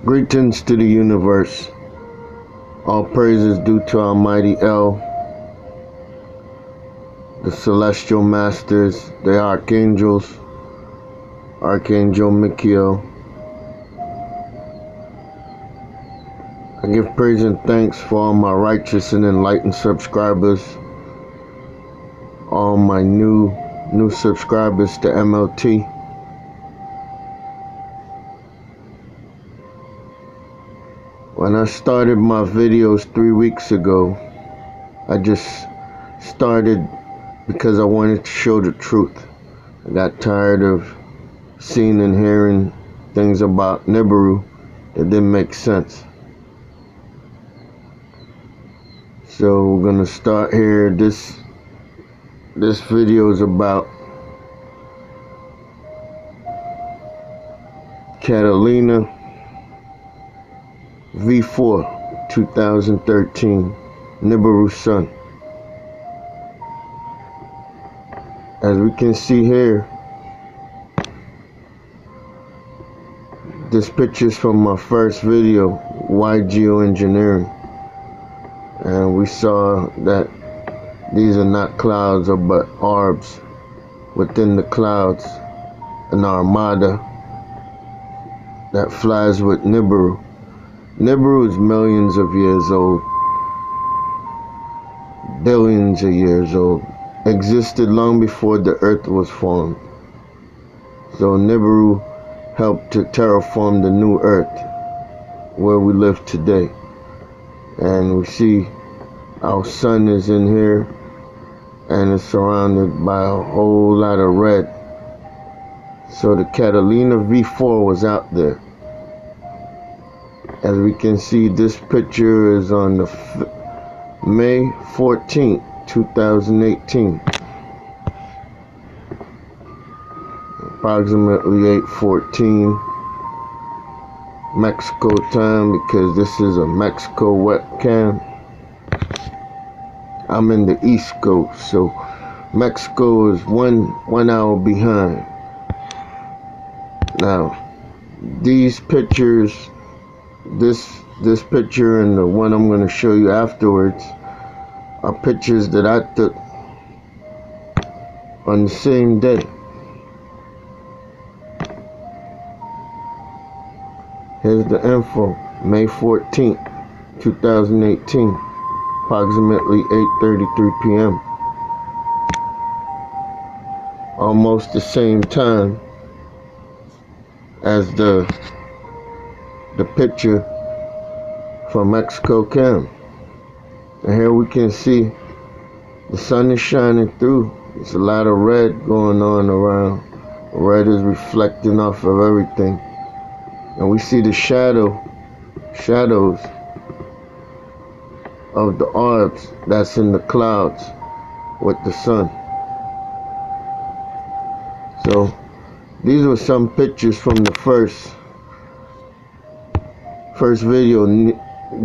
Greetings to the universe. All praises due to Almighty El, the celestial masters, the archangels, Archangel Michael. I give praise and thanks for all my righteous and enlightened subscribers, all my new subscribers to MLT. When I started my videos 3 weeks ago, I just started because I wanted to show the truth. I got tired of seeing and hearing things about NIBIRU that didn't make sense. So we're gonna start here. This video is about Catalina V4 2013 NIBIRU Sun. As we can see here, this picture is from my first video, Why Geoengineering, and we saw that these are not clouds but orbs within the clouds, an armada that flies with NIBIRU. NIBIRU is millions of years old, billions of years old, existed long before the earth was formed. So NIBIRU helped to terraform the new earth where we live today. And we see our sun is in here and it's surrounded by a whole lot of red. So the Catalina V4 was out there. As we can see, this picture is on the May 14th, 2018. Approximately 8:14 Mexico time, because this is a Mexico webcam. I'm in the East Coast, so Mexico is one hour behind. Now, these pictures, this picture and the one I'm going to show you afterwards, are pictures that I took on the same day. Here's the info, May 14th, 2018, approximately 8:33 p.m. Almost the same time as the picture from Mexico Cam. And here we can see the sun is shining through. There's a lot of red going on around. Red is reflecting off of everything. And we see the shadows of the orbs that's in the clouds with the sun. So these were some pictures from the first video,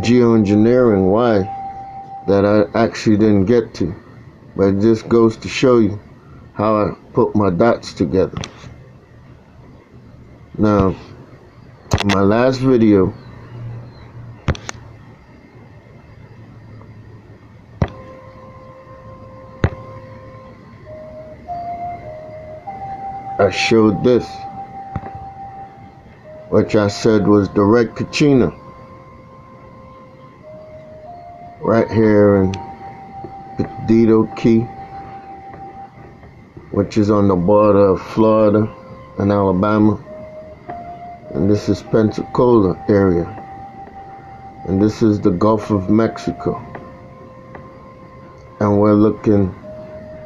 Geoengineering, why, that I actually didn't get to. But it just goes to show you how I put my dots together. Now, my last video, I showed this, which I said was the red KACHINA, right here in Perdido Key, which is on the border of Florida and Alabama. And this is Pensacola area. And this is the Gulf of Mexico. And we're looking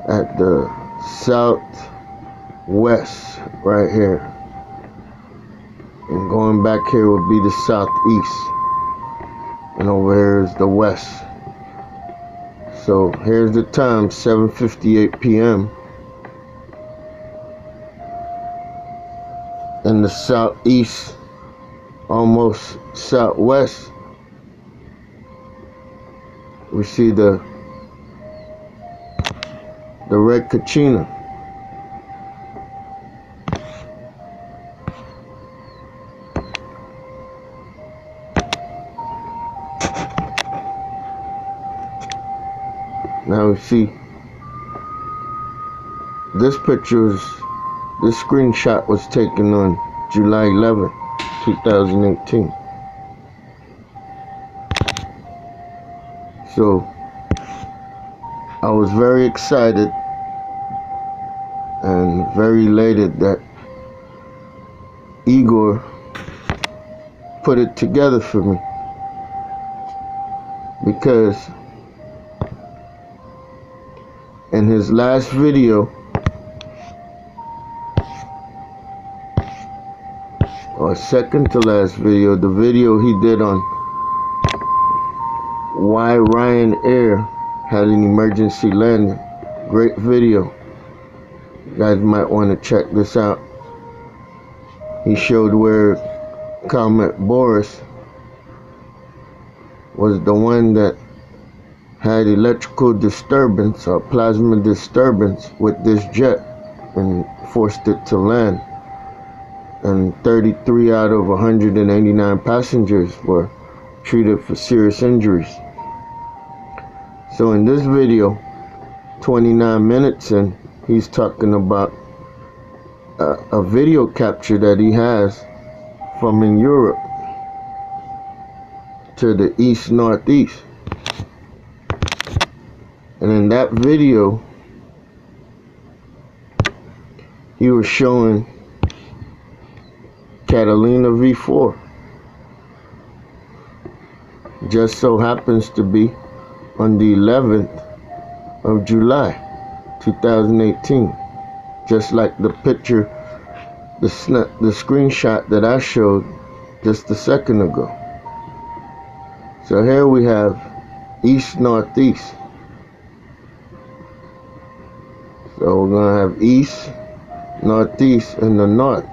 at the southwest right here. And going back here would be the southeast. And over here is the west. So here's the time, 7:58 p.m. in the southeast, almost southwest. We see the red KACHINA. Now we see this this screenshot was taken on July 11th, 2018. So I was very excited and very elated that Igor put it together for me, because in his last video, or second to last video, the video he did on why Ryanair had an emergency landing, great video, you guys might want to check this out. He showed where Comet Boris was the one that had electrical disturbance or plasma disturbance with this jet and forced it to land, and 33 out of 189 passengers were treated for serious injuries. So in this video, 29 minutes in, he's talking about a video capture that he has from in Europe to the east-northeast. And in that video, he was showing Catalina V4. Just so happens to be on the 11th of July, 2018. Just like the picture, the screenshot that I showed just a second ago. So here we have east-northeast. So we're going to have east, northeast, and the north.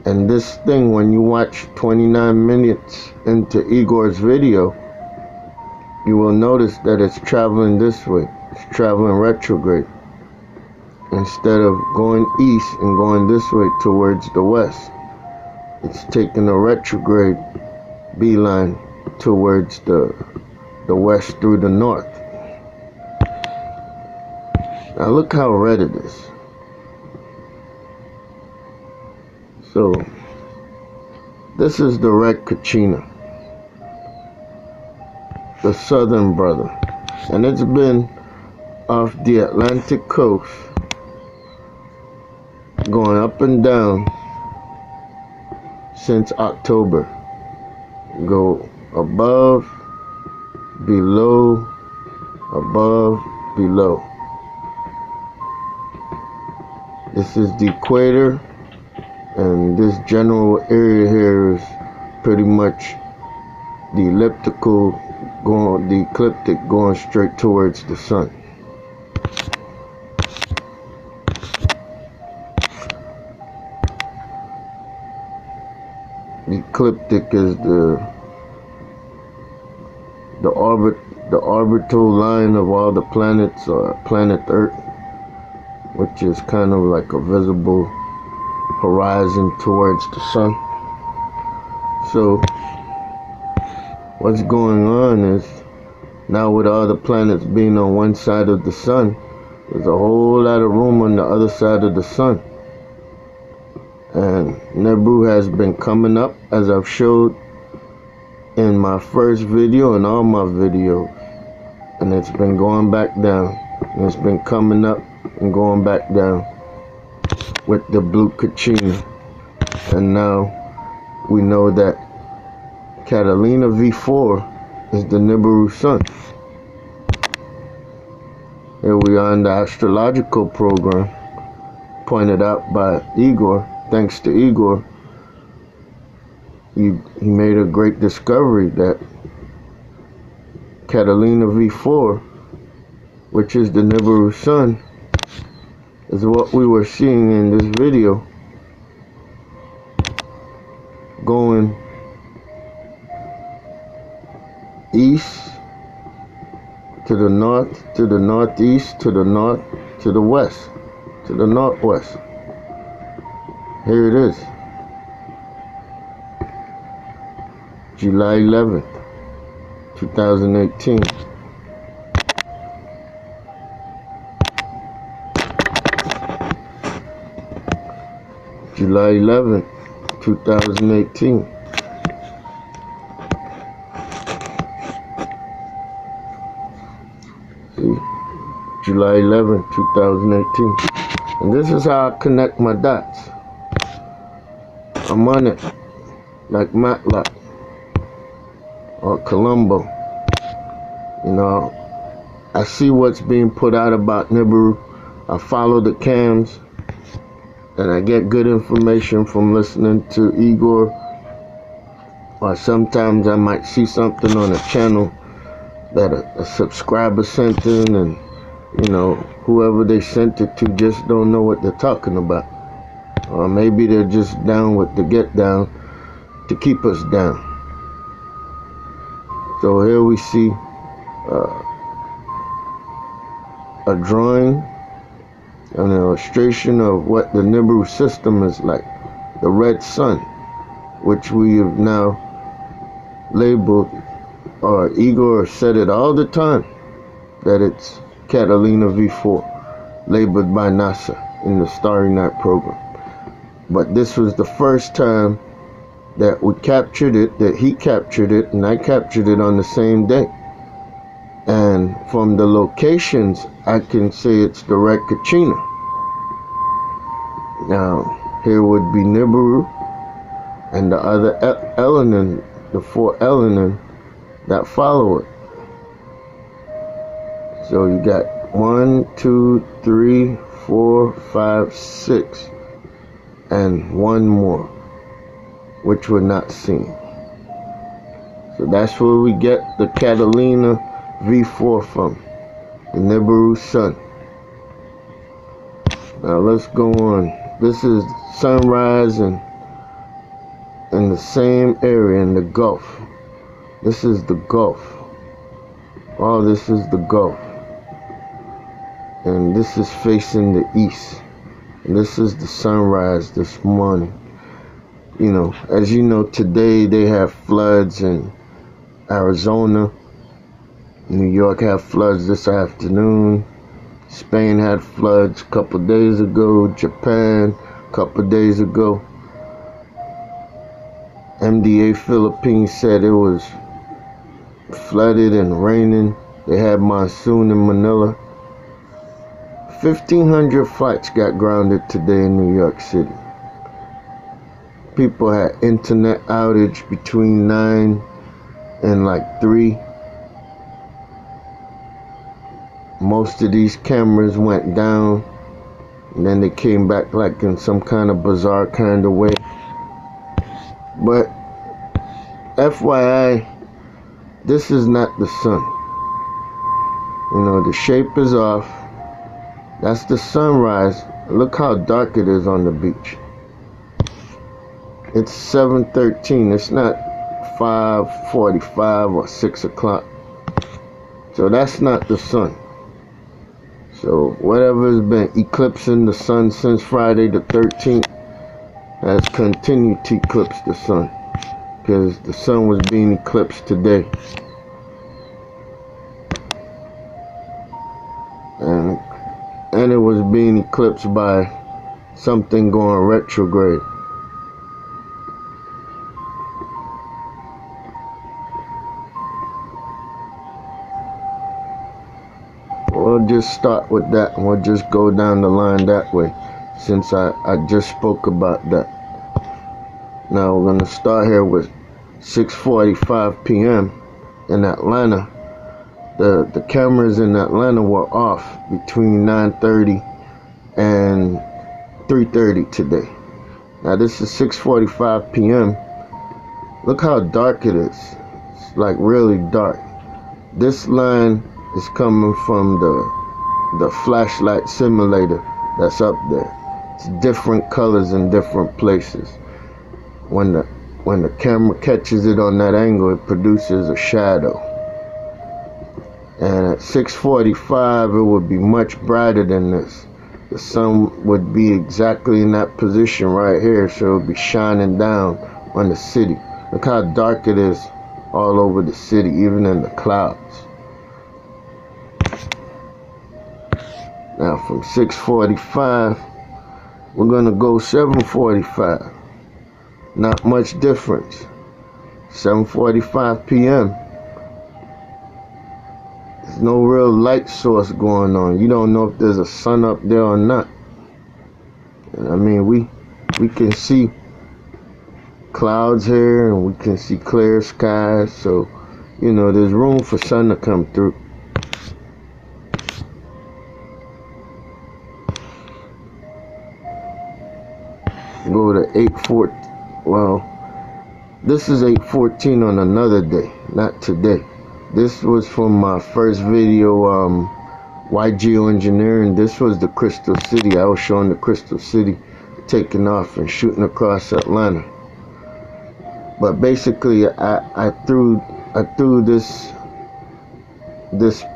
And this thing, when you watch 29 minutes into Igor's video, you will notice that it's traveling this way. It's traveling retrograde. Instead of going east and going this way towards the west, it's taking a retrograde beeline towards the west through the north. Now look how red it is. So this is the red KACHINA, the southern brother, and it's been off the Atlantic coast, going up and down since October. Go above, below, above, below. This is the equator, and this general area here is pretty much the elliptical, the ecliptic going straight towards the sun. The ecliptic is the orbital line of all the planets, or planet Earth, which is kind of like a visible horizon towards the sun. So what's going on is, now with all the planets being on one side of the sun, there's a whole lot of room on the other side of the sun. And NIBIRU has been coming up, as I've showed in my first video and all my videos, and it's been going back down, and it's been coming up and going back down with the blue KACHINA. And now we know that Catalina V4 is the NIBIRU sun. Here we are in the astrological program, pointed out by Igor. Thanks to Igor, he made a great discovery that Catalina V4, which is the NIBIRU sun, is what we were seeing in this video, going east to the north, to the northeast, to the north, to the west, to the northwest. Here it is, July 11th, 2018. July 11th, 2018. See? July 11th, 2018. And this is how I connect my dots. I'm on it like Matlock or Colombo. You know, I see what's being put out about NIBIRU. I follow the cams, and I get good information from listening to Igor, or sometimes I might see something on a channel that a subscriber sent in, and you know, whoever they sent it to just don't know what they're talking about, or maybe they're just down with the get down to keep us down. So here we see a drawing, an illustration of what the NIBIRU system is like, the red sun, which we have now labeled, or Igor said it all the time, that it's Catalina V4, labeled by NASA in the Starry Night program. But this was the first time that we captured it, that he captured it, and I captured it on the same day. And from the locations, I can say it's direct KACHINA. Now, here would be NIBIRU and the other Elenin, the 4 Elenin that follow it. So you got 1, 2, 3, 4, 5, 6, and 1 more, which we're not seeing. So that's where we get the Catalina V4 from, the NIBIRU sun. Now let's go on. This is sunrise in the same area in the Gulf. This is the Gulf. Oh, this is the Gulf. And this is facing the east. And this is the sunrise this morning. You know, as you know, today they have floods in Arizona. New York had floods this afternoon. Spain had floods a couple days ago. Japan a couple days ago. MDA Philippines said it was flooded and raining. They had monsoon in Manila. 1,500 flights got grounded today in New York City. People had internet outage between 9 and like 3. Most of these cameras went down, and then they came back like in some kind of bizarre kind of way. But FYI, this is not the sun. You know, the shape is off. That's the sunrise. Look how dark it is on the beach. It's 7:13. It's not 5:45 or 6 o'clock. So that's not the sun. So whatever has been eclipsing the sun since Friday the 13th has continued to eclipse the sun, because the sun was being eclipsed today. And it was being eclipsed by something going retrograde. We'll just start with that, and we'll just go down the line that way, since I just spoke about that. Now we're going to start here with 6:45 p.m. in Atlanta. The cameras in Atlanta were off between 9:30 and 3:30 today. Now this is 6:45 p.m. Look how dark it is. It's like really dark. This line is coming from the flashlight simulator that's up there. It's different colors in different places. When the camera catches it on that angle, it produces a shadow. And at 6:45, it would be much brighter than this. The sun would be exactly in that position right here, so it would be shining down on the city. Look how dark it is all over the city, even in the clouds. Now from 6:45, we're gonna go 7:45. Not much difference. 7:45 p.m. There's no real light source going on. You don't know if there's a sun up there or not. And I mean, we can see clouds here, and we can see clear skies. So, you know, there's room for sun to come through. Go to 8:14. Well, this is 8:14 on another day, not today. This was from my first video, why geoengineering. This was the Crystal City. I was showing the Crystal City taking off and shooting across Atlanta. But basically, I threw this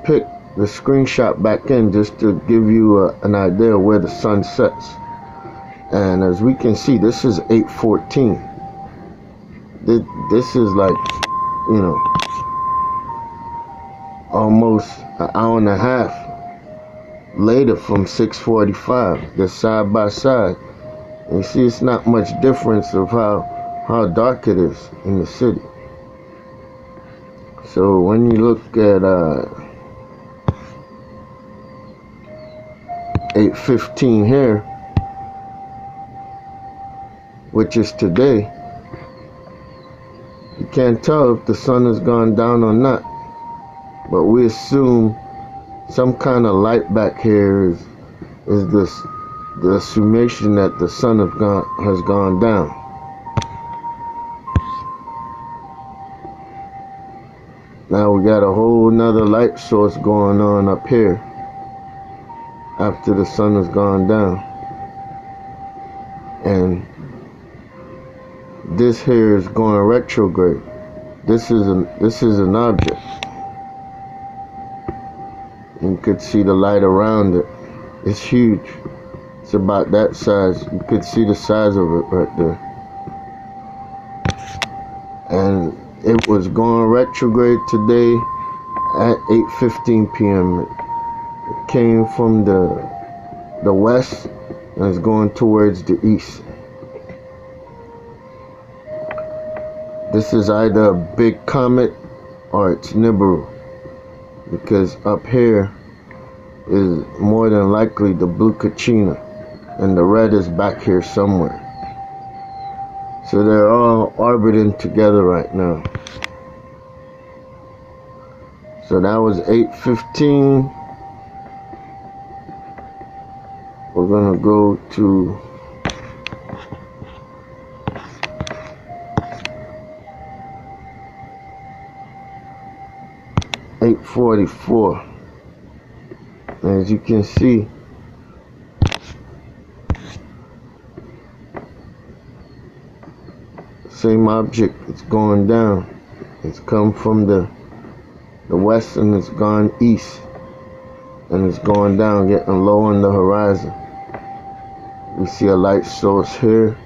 pic, the screenshot back in just to give you an idea of where the sun sets. And as we can see, this is 8:14. This is like, you know, almost an hour and a half later from 6:45. They're side by side. And you see, it's not much difference of how dark it is in the city. So when you look at 8:15 here, which is today, you can't tell if the sun has gone down or not. But we assume some kind of light back here is the assumption that the sun has gone down. Now we got a whole nother light source going on up here after the sun has gone down. And this here is going retrograde. This is an object. You could see the light around it. It's huge. It's about that size. You could see the size of it right there. And it was going retrograde today at 8:15 p.m. It came from the west and is going towards the east. This is either a big comet or it's NIBIRU, because up here is more than likely the blue KACHINA, and the red is back here somewhere. So they're all orbiting together right now. So that was 8:15. We're gonna go to 8:44. As you can see, same object, it's going down. It's come from the west and it's gone east, and it's going down, getting low on the horizon. We see a light source here.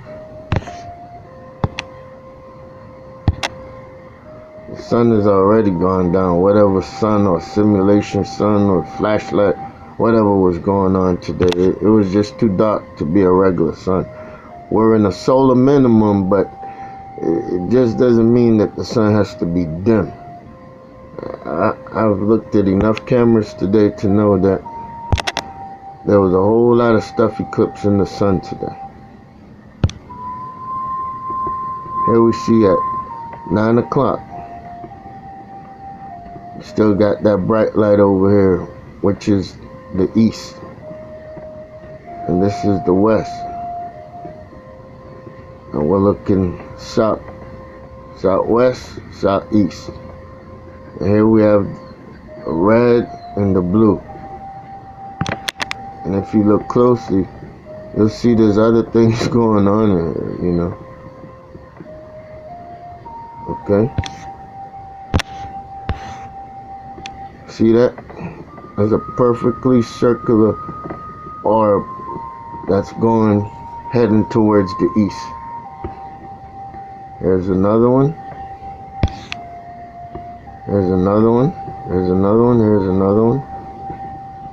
The sun has already gone down. Whatever sun or simulation sun or flashlight, whatever was going on today, it was just too dark to be a regular sun. We're in a solar minimum, but it just doesn't mean that the sun has to be dim. I've looked at enough cameras today to know that there was a whole lot of stuff eclipsing the sun today. Here we see at 9 o'clock. Still got that bright light over here, which is the east. And this is the west. And we're looking south, southwest, southeast. And here we have the red and the blue. And if you look closely, you'll see there's other things going on here, you know. Okay. See that? There's a perfectly circular orb that's going, heading towards the east. There's another one. There's another one. There's another one. There's another one.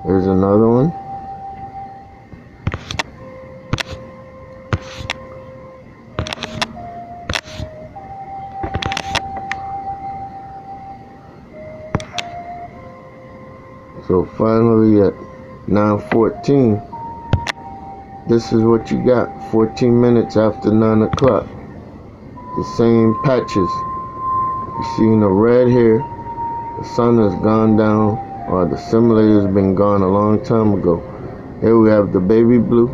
There's another one. So finally at 9:14, this is what you got. 14 minutes after 9 o'clock. The same patches. You see the red here. The sun has gone down, or the simulator has been gone a long time ago. Here we have the baby blue,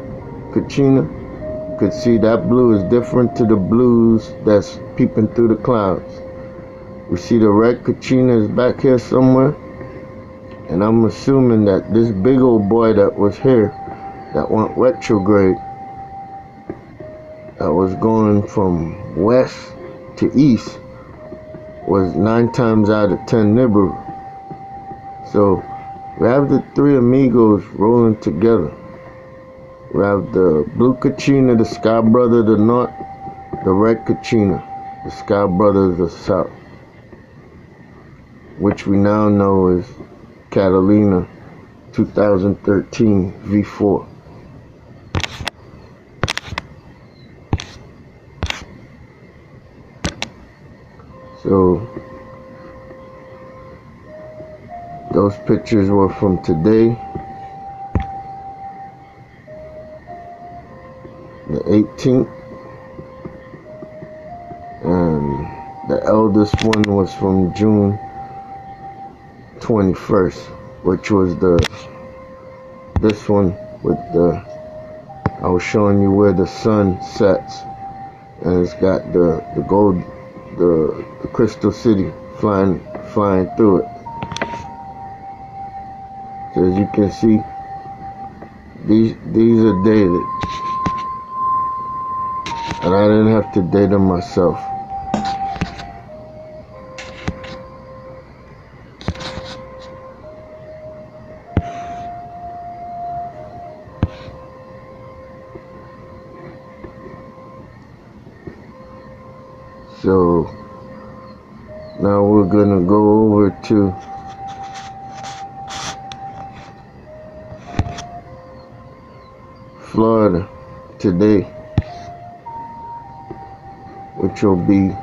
KACHINA. You could see that blue is different to the blues that's peeping through the clouds. We see the red KACHINA is back here somewhere. And I'm assuming that this big old boy that was here, that went retrograde, that was going from west to east, was 9 times out of 10 NIBIRU. So we have the three amigos rolling together. We have the blue KACHINA, the sky brother of the north, the red KACHINA, the sky brother of the south, which we now know is Catalina 2013 V4. So those pictures were from today, the 18th, and the eldest one was from June 21st, which was this one with I was showing you where the sun sets, and it's got the gold, the crystal city flying through it. So as you can see, these are dated, and I didn't have to date them myself. So now we're gonna go over to Florida today, which will be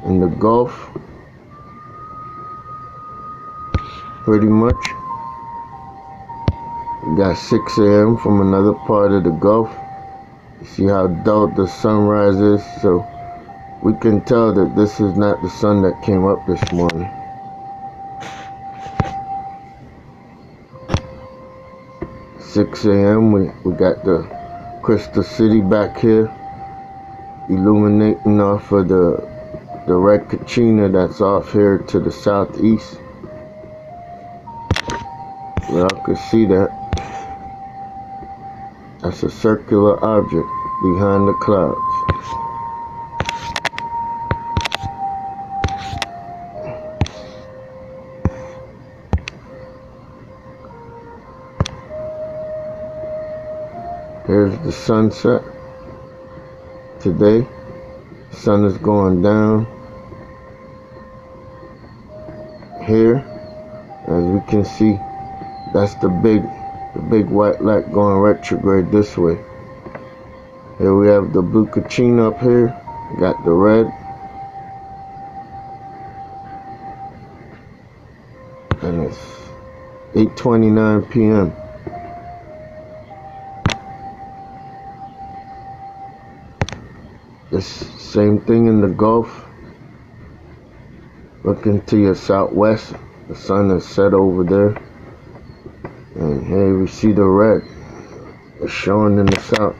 in the Gulf, pretty much. We got 6 a.m. from another part of the Gulf. You see how dull the sunrise is, so we can tell that this is not the sun that came up this morning. "6 a.m. we got the Crystal City back here, illuminating off of the red KACHINA that's off here to the southeast. Y'all can see that. That's a circular object behind the clouds. Here's the sunset today. The sun is going down here. As we can see, that's the big white light going retrograde this way. Here we have the blue KACHINA up here. Got the red. And it's 8:29 p.m. This same thing in the Gulf. Looking to your southwest, the sun is set over there. And here we see the red. It's showing in the south.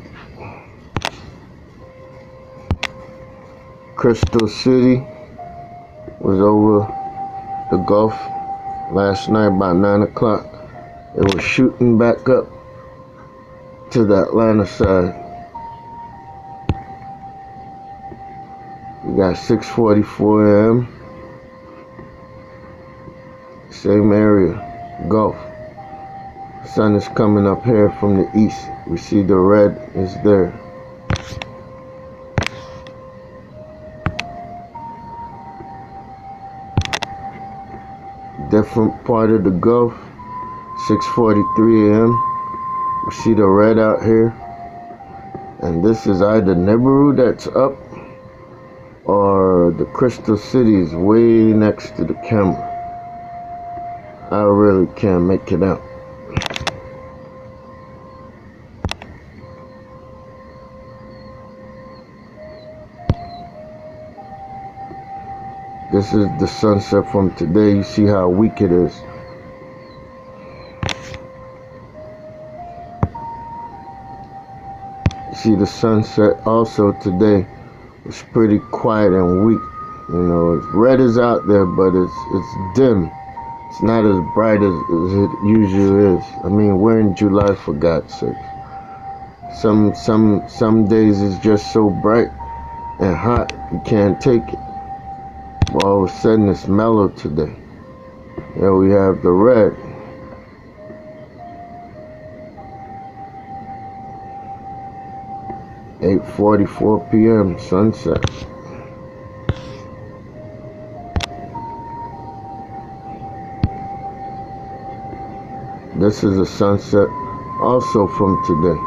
Crystal City was over the Gulf last night about 9 o'clock. It was shooting back up to the Atlanta side. We got 6:44 a.m. Same area, Gulf. Sun is coming up here from the east. We see the red is there. Different part of the Gulf, 6:43 a.m. We see the red out here. And this is either NIBIRU that's up, or the Crystal City is way next to the camera. I really can't make it out. This is the sunset from today. You see how weak it is. You see the sunset also today was pretty quiet and weak. You know, red is out there, but it's dim. It's not as bright as it usually is. I mean, we're in July, for God's sake. Some days it's just so bright and hot you can't take it. But all of a sudden it's mellow today. Here we have the red. (8:44 p.m. sunset). This is a sunset also from today.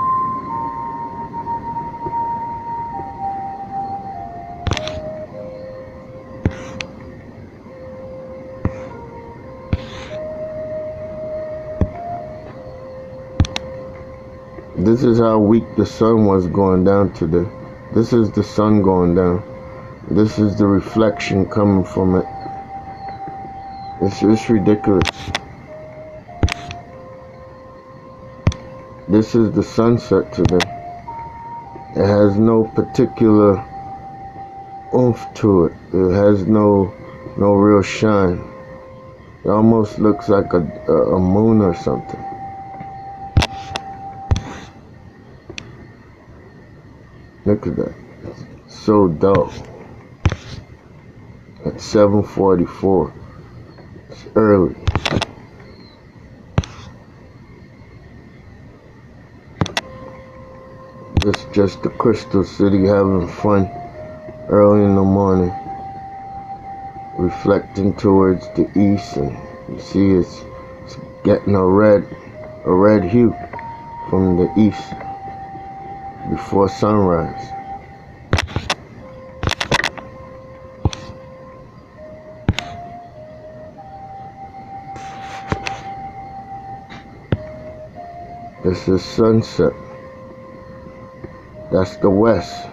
This is how weak the sun was going down today. This is the sun going down. This is the reflection coming from it. It's ridiculous. This is the sunset today. It has no particular oomph to it. It has no real shine. It almost looks like a moon or something. Look at that. It's so dull. At 7:44. It's early. It's just the Crystal City having fun early in the morning, reflecting towards the east, and you see it's getting a red hue from the east before sunrise. This is sunset. That's the west.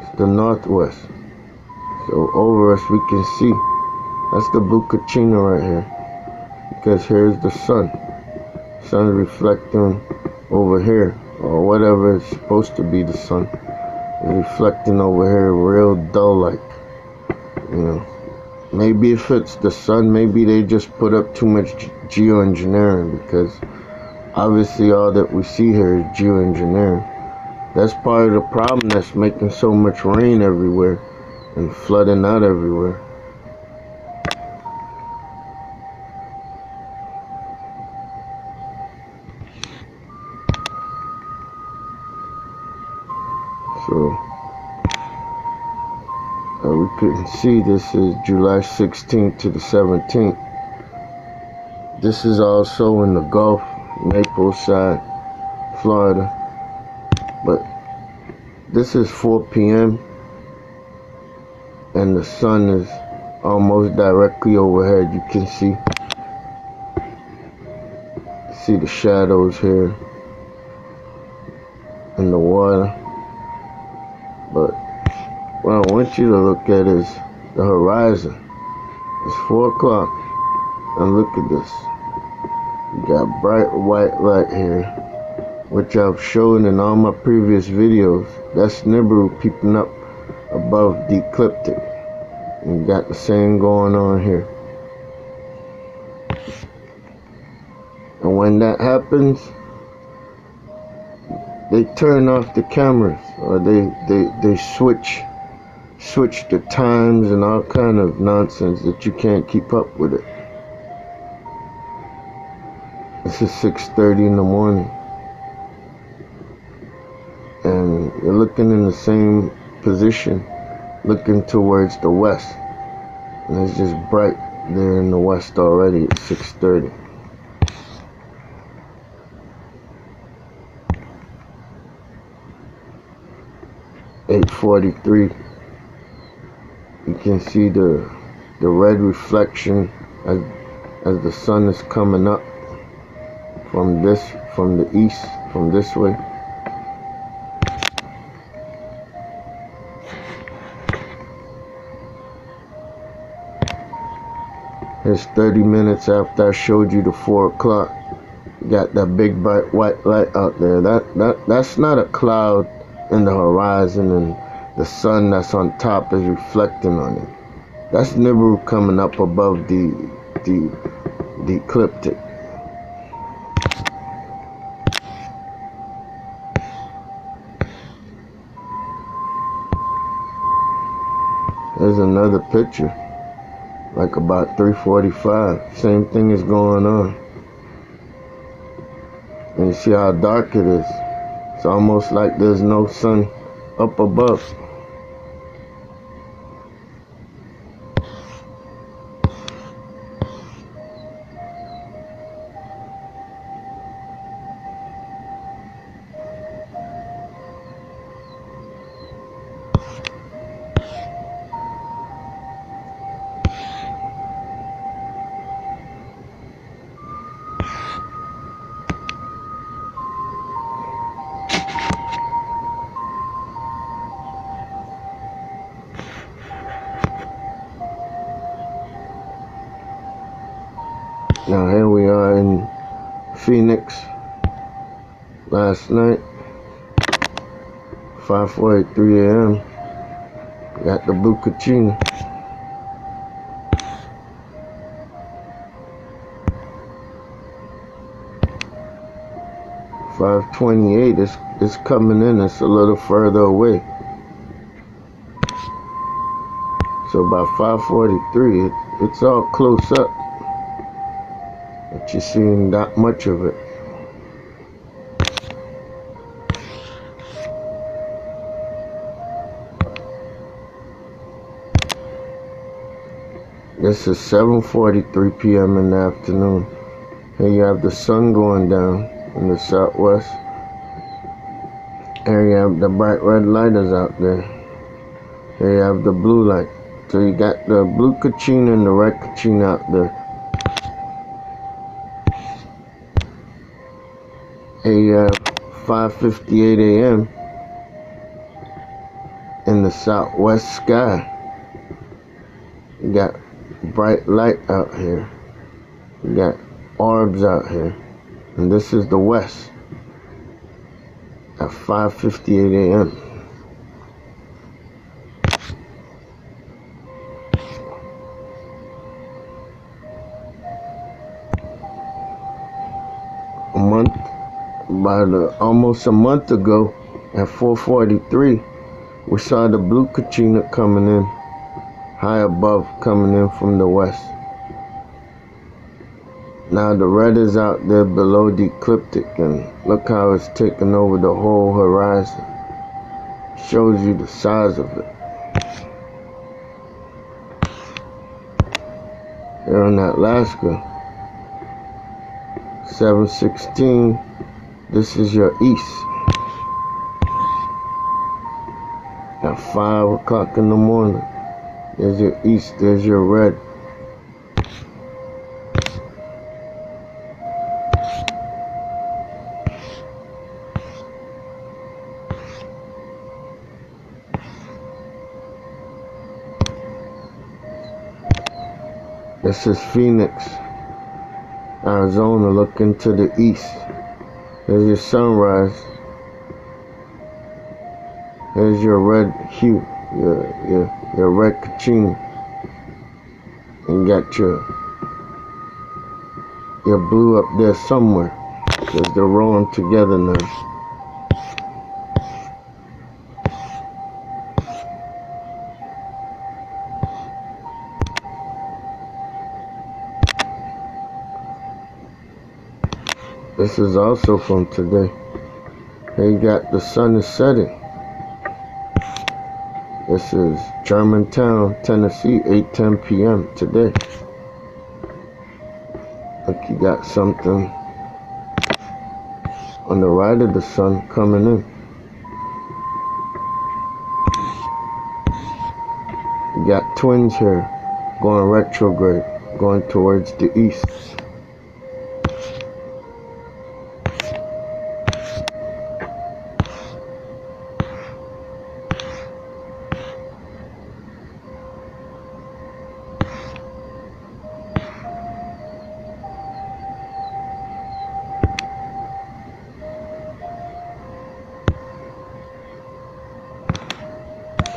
It's the northwest. So over us we can see. That's the blue KACHINA right here. Because here's the sun. Sun reflecting over here, or whatever is supposed to be the sun. It's reflecting over here real dull like. You know. Maybe if it's the sun, maybe they just put up too much geoengineering, because obviously all that we see here is geoengineering. That's part of the problem that's making so much rain everywhere and flooding out everywhere. So we couldn't see. This is July 16th to the 17th. This is also in the Gulf, Naples side, Florida. But this is 4 p.m. and the sun is almost directly overhead. You can see the shadows here in the water. But what I want you to look at is the horizon. It's 4 o'clock, and look at this. You got bright white light here, which I've shown in all my previous videos. That's NIBIRU peeping up above the ecliptic. And you got the same going on here. And when that happens, they turn off the cameras, or they switch the times and all kind of nonsense that you can't keep up with it. This is 6:30 in the morning, and you're looking in the same position, looking towards the west, and it's just bright there in the west already at 6:30. (8:43). You can see the the red reflection as the sun is coming up from the east, from this way. It's 30 minutes after I showed you the 4 o'clock. Got that big bright white light out there. That's not a cloud in the horizon, and the sun that's on top is reflecting on it. That's NIBIRU coming up above the ecliptic. There's another picture, like about 3:45. Same thing is going on. And you see how dark it is. It's almost like there's no sun up above. Now here we are in Phoenix last night, 5:43 a.m. Got the blue KACHINA. $5:28. It's coming in. It's a little further away. So by 5:43, it's all close up. But you're seeing not much of it. This is 7:43 p.m. in the afternoon. Here you have the sun going down in the southwest. Here you have the bright red lighters out there. Here you have the blue light. So you got the blue KACHINA and the red KACHINA out there. Here you have 5:58 a.m. in the southwest sky. You got bright light out here. You got orbs out here. And this is the west at 5:58 a.m. Almost a month ago at 4:43, we saw the blue KACHINA coming in, high above, coming in from the west. Now the red is out there below the ecliptic, and look how it's taking over the whole horizon. Shows you the size of it. Here in Alaska, 7:16. This is your east. At 5 o'clock in the morning. There's your east, there's your red. This is Phoenix, Arizona, looking to the east. There's your sunrise. There's your red hue, your red KACHINA. And you got your blue up there somewhere, because they're rolling together now. This is also from today. Here you got the sun is setting. This is Germantown, Tennessee, 8:10 p.m. today. Look, you got something on the right of the sun coming in. You got twins here. going retrograde, going towards the east.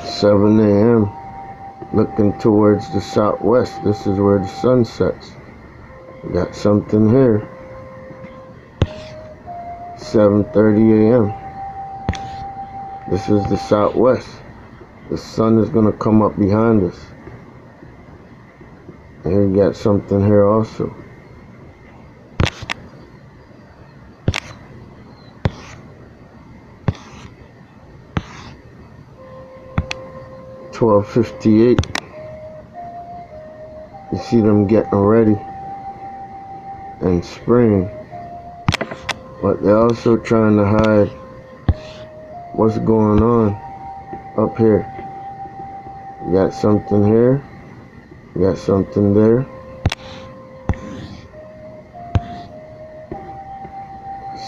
Seven a.m. looking towards the southwest. This is where the sun sets. We got something here. 7:30 a.m. This is the southwest. The sun is going to come up behind us. And we got something here also. $12:58. You see them getting ready in spring, but they're also trying to hide what's going on up here. You got something here, you got something there,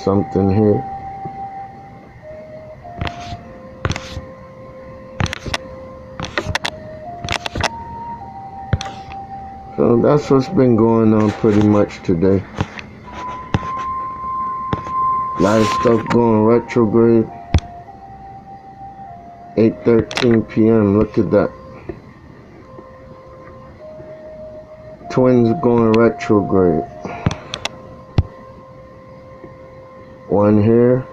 something here. So that's what's been going on pretty much today. A lot of stuff going retrograde. 8:13 p.m. Look at that. Twins going retrograde. One here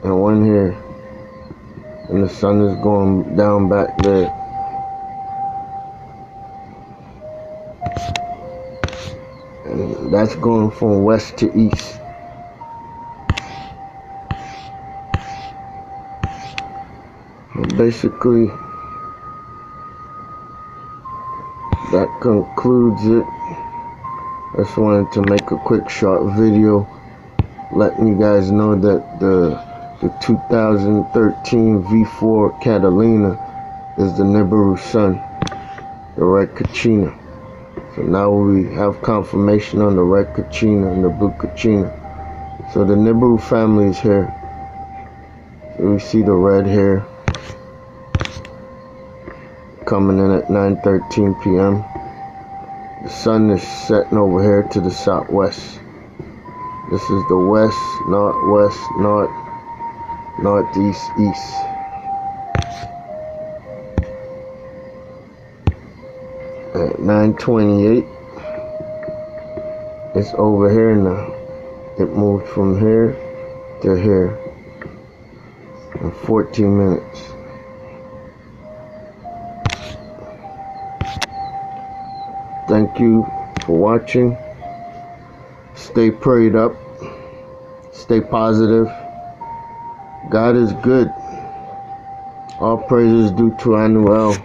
and one here. And the sun is going down back there. And that's going from west to east. Basically, that concludes it. I just wanted to make a quick short video letting you guys know that the 2013 V4 Catalina is the NIBIRU sun, the red KACHINA. So now we have confirmation on the red KACHINA and the blue KACHINA. So the NIBIRU family is here. So we see the red here coming in at 9:13 p.m. The sun is setting over here to the southwest. This is the west, northwest, north, northeast, east. At 9:28, it's over here now. It moved from here to here in 14 minutes. Thank you for watching. Stay prayed up. Stay positive. God is good. All praises due to Anuel.